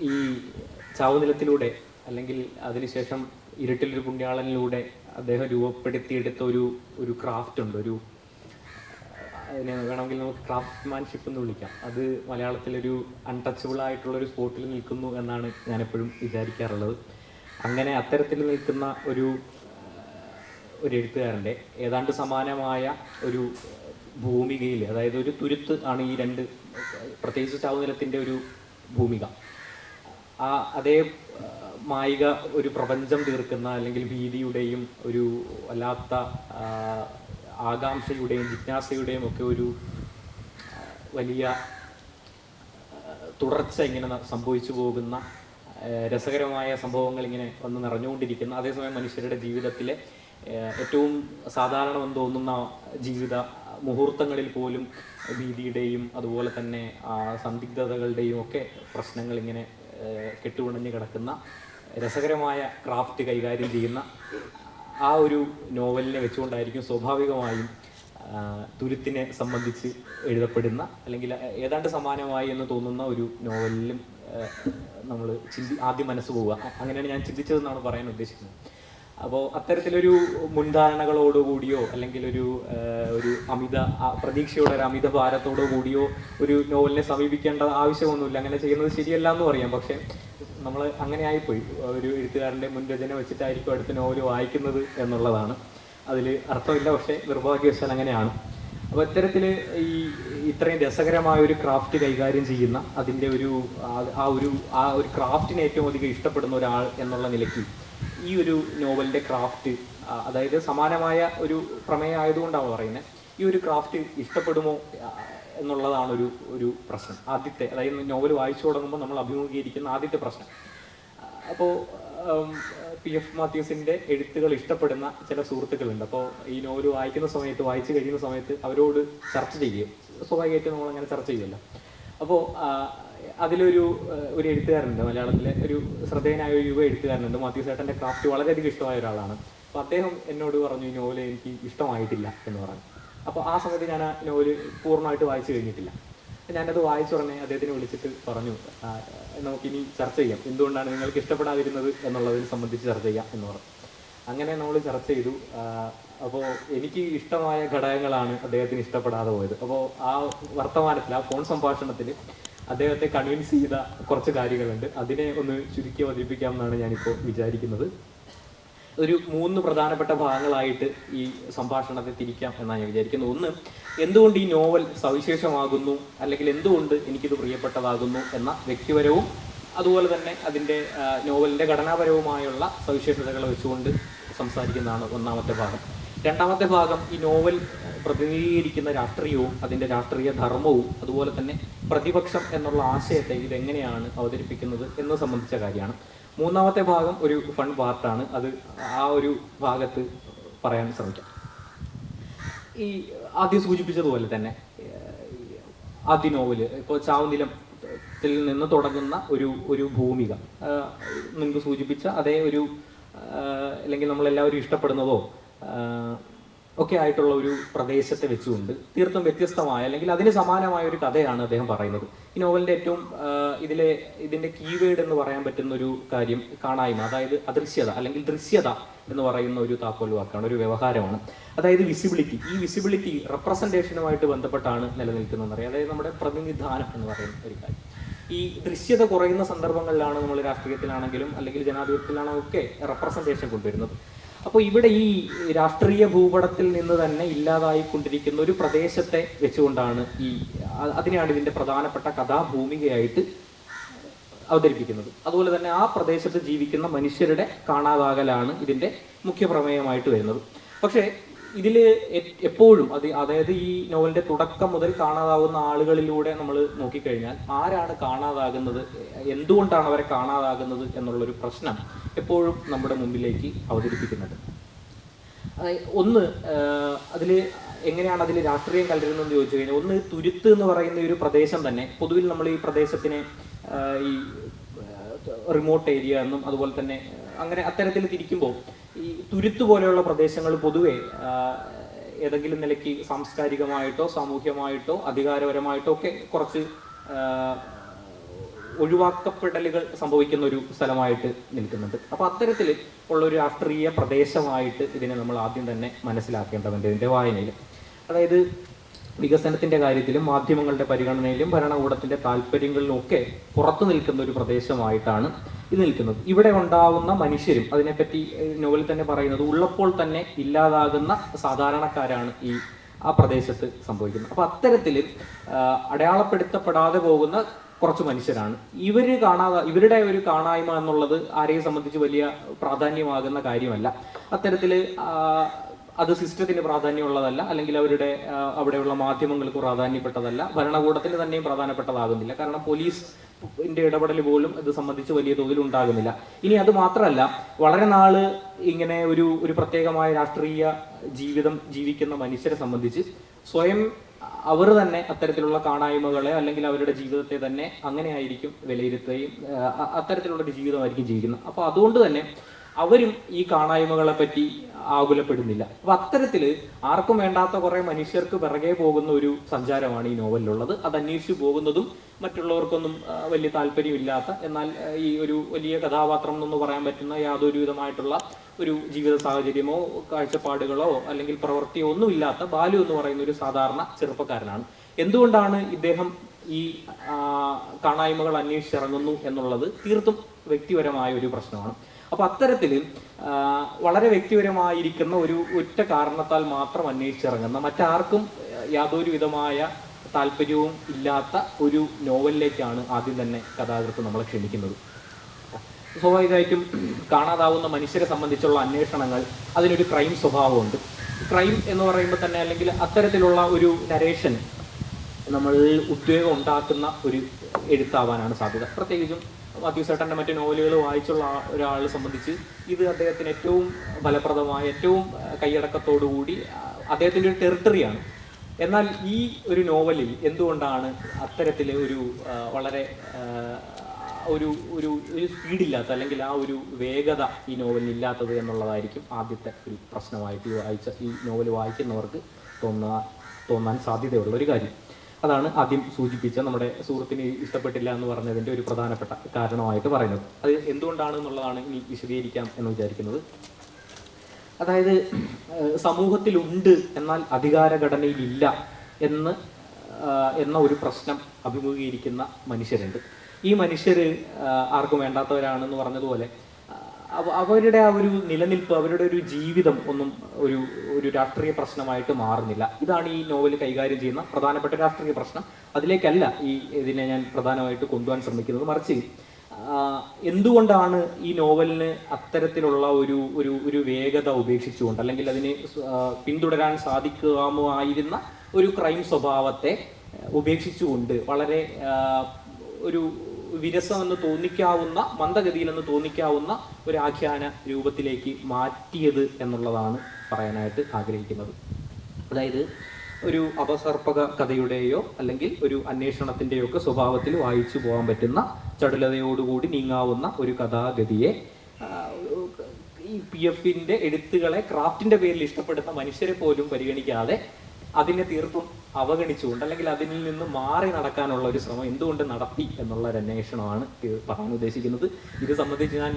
ഈ ചാവുനിലത്തിലൂടെ അല്ലെങ്കിൽ അതിനുശേഷം ഇരുട്ടിലൊരു പുണ്യാളനിലൂടെ അദ്ദേഹം രൂപപ്പെടുത്തിയെടുത്ത ഒരു ക്രാഫ്റ്റ് ഉണ്ട്. അതിനെ വേണമെങ്കിൽ നമുക്ക് ക്രാഫ്റ്റ്മാൻഷിപ്പ് എന്ന് വിളിക്കാം. അത് മലയാളത്തിലൊരു അൺടച്ചബിൾ ആയിട്ടുള്ളൊരു സ്പോട്ടിൽ നിൽക്കുന്നു എന്നാണ് ഞാനെപ്പോഴും വിചാരിക്കാറുള്ളത്. അങ്ങനെ അത്തരത്തിൽ നിൽക്കുന്ന ഒരു എഴുത്തുകാരൻ്റെ ഏതാണ്ട് സമാനമായ ഒരു ഭൂമികയിൽ, അതായത് ഒരു തുരുത്ത് ആണ് ഈ രണ്ട്, പ്രത്യേകിച്ച് ചാവുനിലത്തിൻ്റെ ഒരു ഭൂമിക. അതേ മായിക ഒരു പ്രപഞ്ചം തീർക്കുന്ന, അല്ലെങ്കിൽ ഭീതിയുടെയും ഒരു വല്ലാത്ത ആകാംക്ഷയുടെയും ജിജ്ഞാസയുടെയും ഒക്കെ ഒരു വലിയ തുടർച്ച ഇങ്ങനെ സംഭവിച്ചു പോകുന്ന രസകരമായ സംഭവങ്ങൾ ഇങ്ങനെ വന്ന് നിറഞ്ഞുകൊണ്ടിരിക്കുന്ന, അതേസമയം മനുഷ്യരുടെ ജീവിതത്തിലെ ഏറ്റവും സാധാരണമെന്ന് തോന്നുന്ന ജീവിത മുഹൂർത്തങ്ങളിൽ പോലും ഭീതിയുടെയും അതുപോലെ തന്നെ സന്ദിഗ്ധതകളുടെയും ഒക്കെ പ്രശ്നങ്ങൾ ഇങ്ങനെ കെട്ടുപിണഞ്ഞ് കിടക്കുന്ന രസകരമായ ക്രാഫ്റ്റ് കൈകാര്യം ചെയ്യുന്ന ആ ഒരു നോവലിനെ വെച്ചുകൊണ്ടായിരിക്കും സ്വാഭാവികമായും തുരുത്തിനെ സംബന്ധിച്ച് എഴുതപ്പെടുന്ന, അല്ലെങ്കിൽ ഏതാണ്ട് സമാനമായി എന്ന് തോന്നുന്ന ഒരു നോവലിലും നമ്മൾ ആദ്യം മനസ്സ് പോവുക. അങ്ങനെയാണ് ഞാൻ ചിന്തിച്ചതെന്നാണ് പറയാൻ ഉദ്ദേശിക്കുന്നത്. അപ്പോൾ അത്തരത്തിലൊരു മുൻധാരണകളോടുകൂടിയോ അല്ലെങ്കിൽ ഒരു പ്രതീക്ഷയോടെ ഒരു അമിത ഭാരത്തോടു കൂടിയോ ഒരു നോവലിനെ സമീപിക്കേണ്ട ആവശ്യമൊന്നുമില്ല. അങ്ങനെ ചെയ്യുന്നത് ശരിയല്ല എന്നും അറിയാം. പക്ഷേ നമ്മൾ അങ്ങനെ ആയിപ്പോയി. ഒരു എഴുത്തുകാരൻ്റെ മുൻരചന വെച്ചിട്ടായിരിക്കും അടുത്ത നോവൽ വായിക്കുന്നത് എന്നുള്ളതാണ്. അതിൽ അർത്ഥമില്ല, പക്ഷേ നിർഭാഗ്യവശാൽ അങ്ങനെയാണ്. അപ്പോൾ ഇത്തരത്തിൽ ഇത്രയും രസകരമായ ഒരു ക്രാഫ്റ്റ് കൈകാര്യം ചെയ്യുന്ന, അതിൻ്റെ ആ ഒരു ക്രാഫ്റ്റിനെ ഏറ്റവും അധികം ഇഷ്ടപ്പെടുന്ന ഒരാൾ എന്നുള്ള നിലയ്ക്ക് ഈ ഒരു നോവലിൻ്റെ ക്രാഫ്റ്റ്, അതായത് സമാനമായ ഒരു പ്രമേയം ആയതുകൊണ്ടാണ് പറയുന്നത്, ഈ ഒരു ക്രാഫ്റ്റ് ഇഷ്ടപ്പെടുമോ എന്നുള്ളതാണ് ഒരു പ്രശ്നം. ആദ്യത്തെ, അതായത് നോവൽ വായിച്ചു തുടങ്ങുമ്പോൾ നമ്മൾ അഭിമുഖീകരിക്കുന്ന ആദ്യത്തെ പ്രശ്നം. അപ്പോൾ PF മാത്യൂസിൻ്റെ എഴുത്തുകൾ ഇഷ്ടപ്പെടുന്ന ചില സുഹൃത്തുക്കളുണ്ട്. അപ്പോൾ ഈ നോവൽ വായിച്ചു കഴിയുന്ന സമയത്ത് അവരോട് ചർച്ച ചെയ്യുക, സ്വാഭാവികമായിട്ടും നമ്മളങ്ങനെ ചർച്ച ചെയ്യുമല്ലോ. അപ്പോൾ അതിലൊരു എഴുത്തുകാരുണ്ട്, മലയാളത്തിലെ ഒരു ശ്രദ്ധേയനായ ഒരു യുവ എഴുത്തുകാരനുണ്ട്. മാത്യു ചേട്ടൻ്റെ ക്രാഫ്റ്റ് വളരെയധികം ഇഷ്ടമായ ഒരാളാണ്. അപ്പോൾ അദ്ദേഹം എന്നോട് പറഞ്ഞു, ഈ നോവൽ എനിക്ക് ഇഷ്ടമായിട്ടില്ല എന്ന് പറഞ്ഞു. അപ്പോൾ ആ സമയത്ത് ഞാൻ ആ നോവൽ പൂർണ്ണമായിട്ട് വായിച്ചു കഴിഞ്ഞിട്ടില്ല. ഞാനത് വായിച്ചു ഉടനെ അദ്ദേഹത്തിനെ വിളിച്ചിട്ട് പറഞ്ഞു, നമുക്കിനി ചർച്ച ചെയ്യാം, എന്തുകൊണ്ടാണ് നിങ്ങൾക്ക് ഇഷ്ടപ്പെടാതിരുന്നത് എന്നുള്ളതിനെ സംബന്ധിച്ച് ചർച്ച ചെയ്യാം എന്ന് പറഞ്ഞു. അങ്ങനെ നമ്മൾ ചർച്ച ചെയ്തു. അപ്പോൾ എനിക്ക് ഇഷ്ടമായ ഘടകങ്ങളാണ് അദ്ദേഹത്തിന് ഇഷ്ടപ്പെടാതെ പോയത്. അപ്പോൾ ആ വർത്തമാനത്തിൽ, ആ ഫോൺ സംഭാഷണത്തിൽ അദ്ദേഹത്തെ കൺവിൻസ് ചെയ്ത കുറച്ച് കാര്യങ്ങളുണ്ട്. അതിനെ ഒന്ന് ചുരുക്കി അവതരിപ്പിക്കാമെന്നാണ് ഞാനിപ്പോൾ വിചാരിക്കുന്നത്. ഒരു 3 പ്രധാനപ്പെട്ട ഭാഗങ്ങളായിട്ട് ഈ സംഭാഷണത്തെ തിരിക്കാം എന്നാണ് ഞാൻ വിചാരിക്കുന്നത്. ഒന്ന്, എന്തുകൊണ്ട് ഈ നോവൽ സവിശേഷമാകുന്നു, അല്ലെങ്കിൽ എന്തുകൊണ്ട് എനിക്കിത് പ്രിയപ്പെട്ടതാകുന്നു എന്ന വ്യക്തിപരവും അതുപോലെ തന്നെ അതിൻ്റെ നോവലിൻ്റെ ഘടനാപരവുമായുള്ള സവിശേഷതകളെ വെച്ചുകൊണ്ട് സംസാരിക്കുന്നതാണ് ഒന്നാമത്തെ ഭാഗം. രണ്ടാമത്തെ ഭാഗം ഈ നോവൽ പ്രതിനിധീകരിക്കുന്ന രാഷ്ട്രീയവും അതിൻ്റെ രാഷ്ട്രീയ ധർമ്മവും അതുപോലെ തന്നെ പ്രതിപക്ഷം എന്നുള്ള ആശയത്തെ ഇതെങ്ങനെയാണ് അവതരിപ്പിക്കുന്നത് എന്ന് സംബന്ധിച്ച കാര്യമാണ്. മൂന്നാമത്തെ ഭാഗം ഒരു ഫൺ പാർട്ടാണ്. അത് ആ ഒരു ഭാഗത്ത് പറയാൻ ശ്രമിക്കാം. ഈ ആദ്യം സൂചിപ്പിച്ചതുപോലെ തന്നെ ആദ്യ നോവല് ഇപ്പോൾ ചാവുനിലത്തിൽ നിന്ന് തുടങ്ങുന്ന ഒരു ഭൂമിക, മുൻപ് സൂചിപ്പിച്ച അതേ ഒരു, അല്ലെങ്കിൽ നമ്മളെല്ലാവരും ഇഷ്ടപ്പെടുന്നതോ ഒക്കെ ആയിട്ടുള്ള ഒരു പ്രദേശത്തെ വെച്ചുകൊണ്ട് തീർത്തും വ്യത്യസ്തമായ, അല്ലെങ്കിൽ അതിന് സമാനമായ ഒരു കഥയാണ് അദ്ദേഹം പറയുന്നത്. ഈ നോവലിൻ്റെ ഏറ്റവും ഇതിൻ്റെ കീവേഡ് എന്ന് പറയാൻ പറ്റുന്ന ഒരു കാര്യം കാണായ്മ, അതായത് അദൃശ്യത അല്ലെങ്കിൽ ദൃശ്യത എന്ന് പറയുന്ന ഒരു താക്കോൽ വാക്കാണ്, ഒരു വ്യവഹാരമാണ്. അതായത് വിസിബിലിറ്റി. ഈ വിസിബിലിറ്റി റെപ്രസെൻറ്റേഷനുമായിട്ട് ബന്ധപ്പെട്ടാണ് നിലനിൽക്കുന്നതെന്ന് പറയാം. അതായത് നമ്മുടെ പ്രതിനിധാനം എന്ന് പറയുന്ന ഒരു കാര്യം. ഈ ദൃശ്യത കുറയുന്ന സന്ദർഭങ്ങളിലാണ് നമ്മൾ രാഷ്ട്രീയത്തിലാണെങ്കിലും അല്ലെങ്കിൽ ജനാധിപത്യത്തിലാണെങ്കിലും ഒക്കെ റെപ്രസെൻറ്റേഷൻ കൊണ്ടുവരുന്നത്. അപ്പോൾ ഇവിടെ ഈ രാഷ്ട്രീയ ഭൂപടത്തിൽ നിന്ന് തന്നെ ഇല്ലാതായിക്കൊണ്ടിരിക്കുന്ന ഒരു പ്രദേശത്തെ വെച്ചുകൊണ്ടാണ് അതിനെയാണ് ഇതിൻ്റെ പ്രധാനപ്പെട്ട കഥാഭൂമികയായിട്ട് അവതരിപ്പിക്കുന്നത്. അതുപോലെ തന്നെ ആ പ്രദേശത്ത് ജീവിക്കുന്ന മനുഷ്യരുടെ കാണാതാകലാണ് ഇതിൻ്റെ മുഖ്യ പ്രമേയമായിട്ട് വരുന്നത്. പക്ഷേ ഇതിൽ എപ്പോഴും അതായത് ഈ നോവലിൻ്റെ തുടക്കം മുതൽ കാണാതാവുന്ന ആളുകളിലൂടെ നമ്മൾ നോക്കിക്കഴിഞ്ഞാൽ ആരാണ് കാണാതാകുന്നത്, എന്തുകൊണ്ടാണ് അവരെ കാണാതാകുന്നത് എന്നുള്ളൊരു പ്രശ്നം എപ്പോഴും നമ്മുടെ മുമ്പിലേക്ക് അവതരിപ്പിക്കുന്നുണ്ട്. ഒന്ന്, എങ്ങനെയാണ് അതിൽ രാഷ്ട്രീയം കലരുന്നതെന്ന് ചോദിച്ചു കഴിഞ്ഞാൽ, ഒന്ന്, തുരുത്ത് എന്ന് പറയുന്ന ഒരു പ്രദേശം തന്നെ പൊതുവിൽ നമ്മൾ ഈ പ്രദേശത്തിനെ ഈ റിമോട്ട് ഏരിയ എന്നും അതുപോലെ തന്നെ അങ്ങനെ അത്തരത്തിൽ തിരിക്കുമ്പോൾ ഈ തുരുത്ത് പോലെയുള്ള പ്രദേശങ്ങൾ പൊതുവെ ഏതെങ്കിലും നിലയ്ക്ക് സാംസ്കാരികമായിട്ടോ സാമൂഹ്യമായിട്ടോ അധികാരപരമായിട്ടോ ഒക്കെ കുറച്ച് ഒഴിവാക്കപ്പെടലുകൾ സംഭവിക്കുന്ന ഒരു സ്ഥലമായിട്ട് നിൽക്കുന്നുണ്ട്. അപ്പോൾ അത്തരത്തിൽ ഉള്ളൊരു രാഷ്ട്രീയ പ്രദേശമായിട്ട് ഇതിനെ നമ്മൾ ആദ്യം തന്നെ മനസ്സിലാക്കേണ്ടതുണ്ട് ഇതിൻ്റെ വായനയിൽ. അതായത് വികസനത്തിൻ്റെ കാര്യത്തിലും മാധ്യമങ്ങളുടെ പരിഗണനയിലും ഭരണകൂടത്തിൻ്റെ താല്പര്യങ്ങളിലും ഒക്കെ പുറത്തു നിൽക്കുന്ന ഒരു പ്രദേശമായിട്ടാണ് ഇത് നിൽക്കുന്നത്. ഇവിടെ ഉണ്ടാവുന്ന മനുഷ്യരും അതിനെപ്പറ്റി നോവൽ തന്നെ പറയുന്നത് ഉള്ളപ്പോൾ തന്നെ ഇല്ലാതാകുന്ന സാധാരണക്കാരാണ് ആ പ്രദേശത്ത് സംഭവിക്കുന്നത്. അപ്പോൾ അത്തരത്തിൽ അടയാളപ്പെടുത്തപ്പെടാതെ പോകുന്ന കുറച്ച് മനുഷ്യരാണ്. ഇവരുടെ ഒരു കാണായ്മ എന്നുള്ളത് ആരെയും സംബന്ധിച്ച് വലിയ പ്രാധാന്യമാകുന്ന കാര്യമല്ല. അത്തരത്തിൽ അത് സിസ്റ്റത്തിന് പ്രാധാന്യമുള്ളതല്ല, അല്ലെങ്കിൽ അവിടെയുള്ള മാധ്യമങ്ങൾക്ക് പ്രാധാന്യപ്പെട്ടതല്ല, ഭരണകൂടത്തിന് തന്നെയും പ്രധാനപ്പെട്ടതാകുന്നില്ല. കാരണം പോലീസിന്റെ ഇടപെടൽ പോലും ഇത് സംബന്ധിച്ച് വലിയ തോതിൽ ഉണ്ടാകുന്നില്ല. ഇനി അത് മാത്രമല്ല, വളരെ നാള് ഇങ്ങനെ ഒരു പ്രത്യേകമായ രാഷ്ട്രീയ ജീവിതം ജീവിക്കുന്ന മനുഷ്യരെ സംബന്ധിച്ച് സ്വയം അവർ തന്നെ അത്തരത്തിലുള്ള കാണായ്മകളെ അല്ലെങ്കിൽ അവരുടെ ജീവിതത്തെ തന്നെ അങ്ങനെയായിരിക്കും വിലയിരുത്തുകയും അത്തരത്തിലുള്ള ഒരു ജീവിതമായിരിക്കും ജീവിക്കുന്നത്. അപ്പോൾ അതുകൊണ്ട് തന്നെ അവരും ഈ കാണായ്മകളെ പറ്റി ആകുലപ്പെടുന്നില്ല. അപ്പൊ അത്തരത്തിൽ ആർക്കും വേണ്ടാത്ത കുറെ മനുഷ്യർക്ക് പിറകെ പോകുന്ന ഒരു സഞ്ചാരമാണ് ഈ നോവലിലുള്ളത്. അത് അന്വേഷിച്ചു പോകുന്നതും മറ്റുള്ളവർക്കൊന്നും വലിയ താല്പര്യമില്ലാത്ത, എന്നാൽ ഈ ഒരു വലിയ കഥാപാത്രം എന്ന് പറയാൻ പറ്റുന്ന യാതൊരു വിധമായിട്ടുള്ള ഒരു ജീവിത സാഹചര്യമോ കാഴ്ചപ്പാടുകളോ അല്ലെങ്കിൽ പ്രവൃത്തിയോ ഒന്നുമില്ലാത്ത ബാലു എന്ന് പറയുന്ന ഒരു സാധാരണ ചെറുപ്പക്കാരനാണ്. എന്തുകൊണ്ടാണ് ഇദ്ദേഹം ഈ കാണായ്മകൾ അന്വേഷിച്ചിറങ്ങുന്നു എന്നുള്ളത് തീർത്തും വ്യക്തിപരമായ ഒരു പ്രശ്നമാണ്. അപ്പൊ അത്തരത്തിൽ വളരെ വ്യക്തിപരമായിരിക്കുന്ന ഒരു ഒറ്റ കാരണത്താൽ മാത്രം അന്വേഷിച്ചിറങ്ങുന്ന, മറ്റാർക്കും യാതൊരു വിധമായ താല്പര്യവും ഇല്ലാത്ത ഒരു നോവലിലേക്കാണ് ആദ്യം തന്നെ കഥാകൃത്ത് നമ്മളെ ക്ഷണിക്കുന്നത്. സ്വാഭാവികമായിട്ടും കാണാതാവുന്ന മനുഷ്യരെ സംബന്ധിച്ചുള്ള അന്വേഷണങ്ങൾ അതിനൊരു ക്രൈം സ്വഭാവമുണ്ട്. ക്രൈം എന്ന് പറയുമ്പോൾ തന്നെ, അല്ലെങ്കിൽ അത്തരത്തിലുള്ള ഒരു നരേഷൻ നമ്മൾ ഉദ്വേഗം ഉണ്ടാക്കുന്ന ഒരു എഴുത്താവാനാണ് സാധ്യത. പ്രത്യേകിച്ചും മാത്യു ചേട്ടൻ്റെ മറ്റു നോവലുകൾ വായിച്ചുള്ള ഒരാളെ സംബന്ധിച്ച് ഇത് അദ്ദേഹത്തിന് ഏറ്റവും ഫലപ്രദമായ, ഏറ്റവും കൈയടക്കത്തോടുകൂടി അദ്ദേഹത്തിൻ്റെ ഒരു ടെറിട്ടറിയാണ്. എന്നാൽ ഈ ഒരു നോവലിൽ എന്തുകൊണ്ടാണ് അത്തരത്തിൽ വളരെ ഒരു സ്പീഡില്ലാത്ത, അല്ലെങ്കിൽ ആ ഒരു വേഗത ഈ നോവലിൽ ഇല്ലാത്തത് എന്നുള്ളതായിരിക്കും ആദ്യത്തെ ഒരു പ്രശ്നമായിട്ട് ഈ നോവൽ വായിക്കുന്നവർക്ക് തോന്നാൻ സാധ്യതയുള്ള ഒരു കാര്യം. അതാണ് ആദ്യം സൂചിപ്പിച്ച നമ്മുടെ സുഹൃത്തിന് ഇഷ്ടപ്പെട്ടില്ല എന്ന് പറഞ്ഞതിൻ്റെ ഒരു പ്രധാനപ്പെട്ട കാരണമായിട്ട് പറയുന്നത്. അത് എന്തുകൊണ്ടാണ് എന്നുള്ളതാണ് ഇനി വിശദീകരിക്കാം എന്ന് വിചാരിക്കുന്നത്. അതായത് സമൂഹത്തിലുണ്ട് എന്നാൽ അധികാരഘടനയിലില്ല എന്ന ഒരു പ്രശ്നം അഭിമുഖീകരിക്കുന്ന മനുഷ്യരുണ്ട്. ഈ മനുഷ്യർ ആർക്കും വേണ്ടാത്തവരാണെന്ന് പറഞ്ഞതുപോലെ അവരുടെ ആ ഒരു നിലനിൽപ്പ്, അവരുടെ ഒരു ജീവിതം ഒന്നും ഒരു രാഷ്ട്രീയ പ്രശ്നമായിട്ട് മാറുന്നില്ല. ഇതാണ് ഈ നോവൽ കൈകാര്യം ചെയ്യുന്ന പ്രധാനപ്പെട്ട രാഷ്ട്രീയ പ്രശ്നം. അതിലേക്കല്ല ഇതിനെ ഞാൻ പ്രധാനമായിട്ട് കൊണ്ടുപോകാൻ ശ്രമിക്കുന്നത്. മറിച്ച് എന്തുകൊണ്ടാണ് ഈ നോവലിന് അത്തരത്തിലുള്ള ഒരു വേഗത ഉപേക്ഷിച്ചുകൊണ്ട്, അല്ലെങ്കിൽ അതിന് പിന്തുടരാൻ സാധിക്കാമായിരുന്ന ഒരു ക്രൈം സ്വഭാവത്തെ ഉപേക്ഷിച്ചുകൊണ്ട് വളരെ ഒരു വിരസമെന്ന് തോന്നിക്കാവുന്ന, മന്ദഗതിയിലെന്ന് തോന്നിക്കാവുന്ന ഒരു ആഖ്യാന രൂപത്തിലേക്ക് മാറ്റിയത് എന്നുള്ളതാണ് പറയാനായിട്ട് ആഗ്രഹിക്കുന്നത്. അതായത് ഒരു അപസർപ്പക കഥയുടെയോ അല്ലെങ്കിൽ ഒരു അന്വേഷണത്തിൻ്റെയോ ഒക്കെ സ്വഭാവത്തിൽ വായിച്ചു പോകാൻ പറ്റുന്ന, ചടുലതയോടുകൂടി നീങ്ങാവുന്ന ഒരു കഥാഗതിയെ ഈ PF-ന്റെ എഴുത്തുകളെ ക്രാഫ്റ്റിന്റെ പേരിൽ ഇഷ്ടപ്പെടുന്ന മനുഷ്യരെ പോലും പരിഗണിക്കാതെ അതിനെ തീർത്തും അവഗണിച്ചുകൊണ്ട്, അല്ലെങ്കിൽ അതിൽ നിന്ന് മാറി നടക്കാനുള്ള ഒരു ശ്രമം എന്തുകൊണ്ട് നടത്തി എന്നുള്ള ഒരു അന്വേഷണമാണ് പറയാൻ ഉദ്ദേശിക്കുന്നത്. ഇത് സംബന്ധിച്ച് ഞാൻ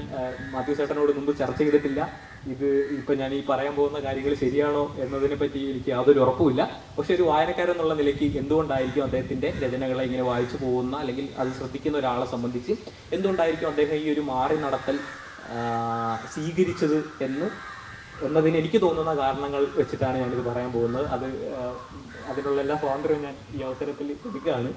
മാത്യു ചേട്ടനോട് മുമ്പ് ചർച്ച ചെയ്തിട്ടില്ല. ഇപ്പം ഞാൻ ഈ പറയാൻ പോകുന്ന കാര്യങ്ങൾ ശരിയാണോ എന്നതിനെ പറ്റി എനിക്ക് യാതൊരു ഉറപ്പുമില്ല. പക്ഷെ ഒരു വായനക്കാരെന്നുള്ള നിലയ്ക്ക് എന്തുകൊണ്ടായിരിക്കും അദ്ദേഹത്തിൻ്റെ രചനകളെ ഇങ്ങനെ വായിച്ചു പോകുന്ന, അല്ലെങ്കിൽ അത് ശ്രദ്ധിക്കുന്ന ഒരാളെ സംബന്ധിച്ച് എന്തുകൊണ്ടായിരിക്കും അദ്ദേഹം ഈ ഒരു മാറി നടത്തൽ സ്വീകരിച്ചത് എന്നതിന് എനിക്ക് തോന്നുന്ന കാരണങ്ങൾ വെച്ചിട്ടാണ് ഞാനിത് പറയാൻ പോകുന്നത്. അതിനുള്ള എല്ലാ സ്വാതന്ത്ര്യവും ഞാൻ ഈ അവസരത്തിൽ എടുക്കുകയാണ്.